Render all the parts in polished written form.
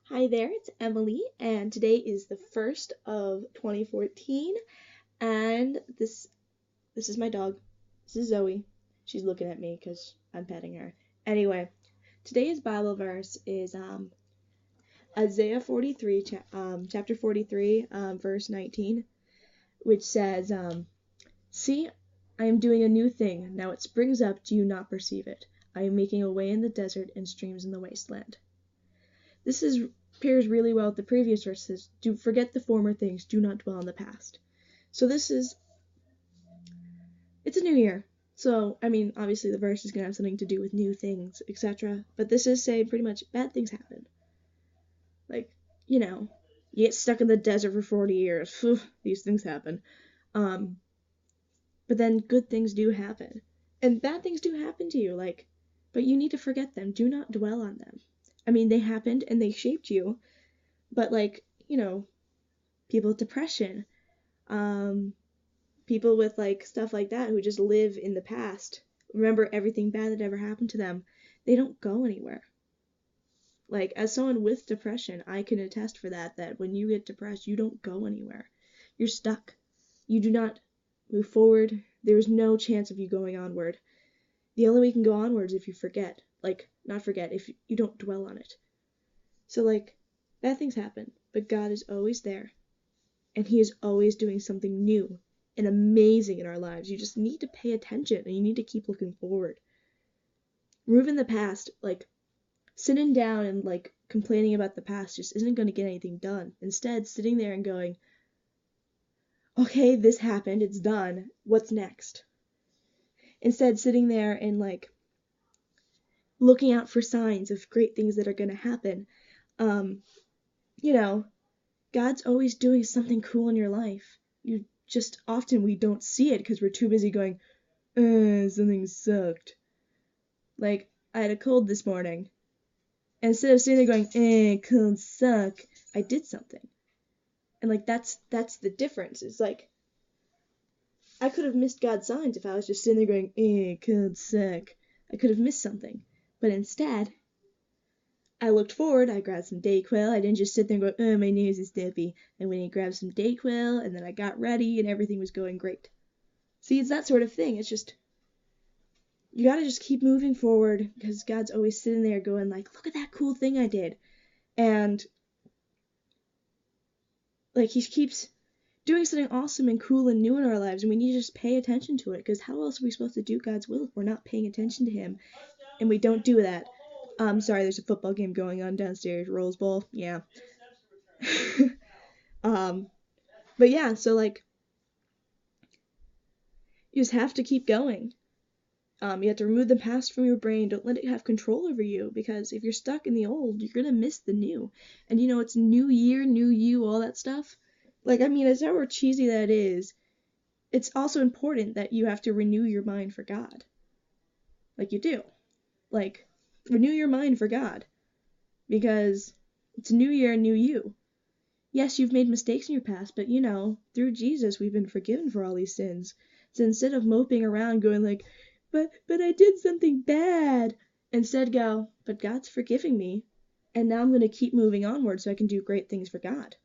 Hi there, it's Emily, and today is the 1st of 2014, and this is my dog. This is Zoe. She's looking at me because I'm petting her. Anyway, today's Bible verse is Isaiah 43, chapter 43, verse 19, which says, See, I am doing a new thing. Now it springs up. Do you not perceive it? I am making a way in the desert and streams in the wasteland. This pairs really well with the previous verses. Do forget the former things, do not dwell on the past. So it's a new year. So, I mean, obviously the verse is going to have something to do with new things, etc. But this is saying pretty much bad things happen. Like, you get stuck in the desert for 40 years. These things happen. But then good things do happen. And bad things do happen to you, but you need to forget them. Do not dwell on them. I mean, they happened and they shaped you, but people with depression, people with stuff like that who just live in the past, remember everything bad that ever happened to them, they don't go anywhere. As someone with depression, I can attest for that when you get depressed, you don't go anywhere. You're stuck. You do not move forward. There is no chance of you going onward. The only way you can go onward is if you forget. Not forget, if you don't dwell on it. So, bad things happen, but God is always there. And He is always doing something new and amazing in our lives. You just need to pay attention and you need to keep looking forward. Removing the past, sitting down and complaining about the past just isn't going to get anything done. Instead, sitting there and going, okay, this happened, it's done, what's next? Instead, sitting there and looking out for signs of great things that are going to happen. God's always doing something cool in your life. We don't see it because we're too busy going, something sucked. I had a cold this morning. And instead of sitting there going, cold suck, I did something. And that's the difference. It's I could have missed God's signs if I was just sitting there going, cold suck. I could have missed something. But instead, I looked forward, I grabbed some Dayquil. I didn't just sit there and go, my nose is stuffy. I went and grabbed some Dayquil, and then I got ready, and everything was going great. See, it's that sort of thing. It's just, you gotta just keep moving forward, because God's always sitting there going look at that cool thing I did. And, He keeps doing something awesome and cool and new in our lives, and we need to just pay attention to it, because how else are we supposed to do God's will if we're not paying attention to Him, and we don't do that? Sorry, there's a football game going on downstairs, Rose Bowl, yeah. But yeah, so you just have to keep going. You have to remove the past from your brain. Don't let it have control over you, because if you're stuck in the old, you're gonna miss the new. And it's new year, new you, all that stuff. As however cheesy that is, it's also important that you have to renew your mind for God. You do. Renew your mind for God. Because it's a new year, new you. Yes, you've made mistakes in your past, but through Jesus, we've been forgiven for all these sins. So instead of moping around going but I did something bad, instead go, but God's forgiving me, and now I'm going to keep moving onward so I can do great things for God.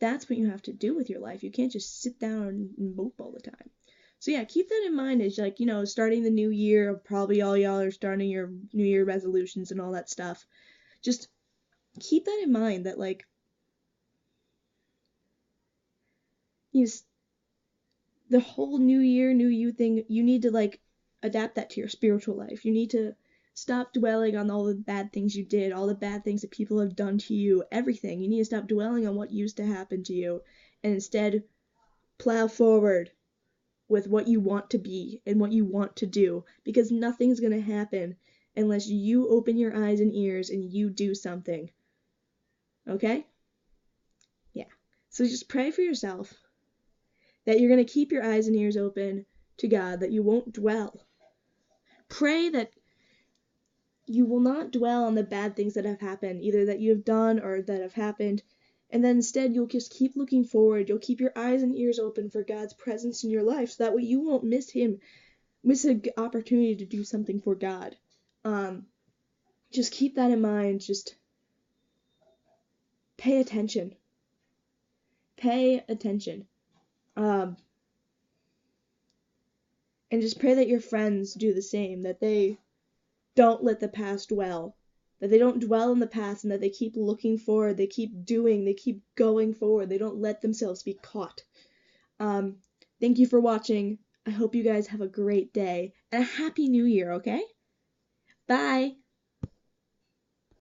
That's what you have to do with your life. You can't just sit down and mope all the time. So yeah, keep that in mind as starting the new year. Probably all y'all are starting your New Year resolutions and all that stuff. Just keep that in mind that the whole new year, new you thing, you need to adapt that to your spiritual life. You need to stop dwelling on all the bad things you did, all the bad things that people have done to you, everything. You need to stop dwelling on what used to happen to you and instead plow forward with what you want to be and what you want to do, because nothing's going to happen unless you open your eyes and ears and you do something. Okay? Yeah. So just pray for yourself that you're going to keep your eyes and ears open to God, that you won't dwell. Pray that you will not dwell on the bad things that have happened, either that you have done or that have happened, and then instead you'll just keep looking forward. You'll keep your eyes and ears open for God's presence in your life, so that way you won't miss an opportunity to do something for God. Just keep that in mind. Just pay attention. Pay attention. And just pray that your friends do the same, that they don't let the past dwell, that they don't dwell in the past, and that they keep looking forward, they keep doing, they keep going forward, they don't let themselves be caught. Thank you for watching. I hope you guys have a great day and a happy new year, okay? Bye!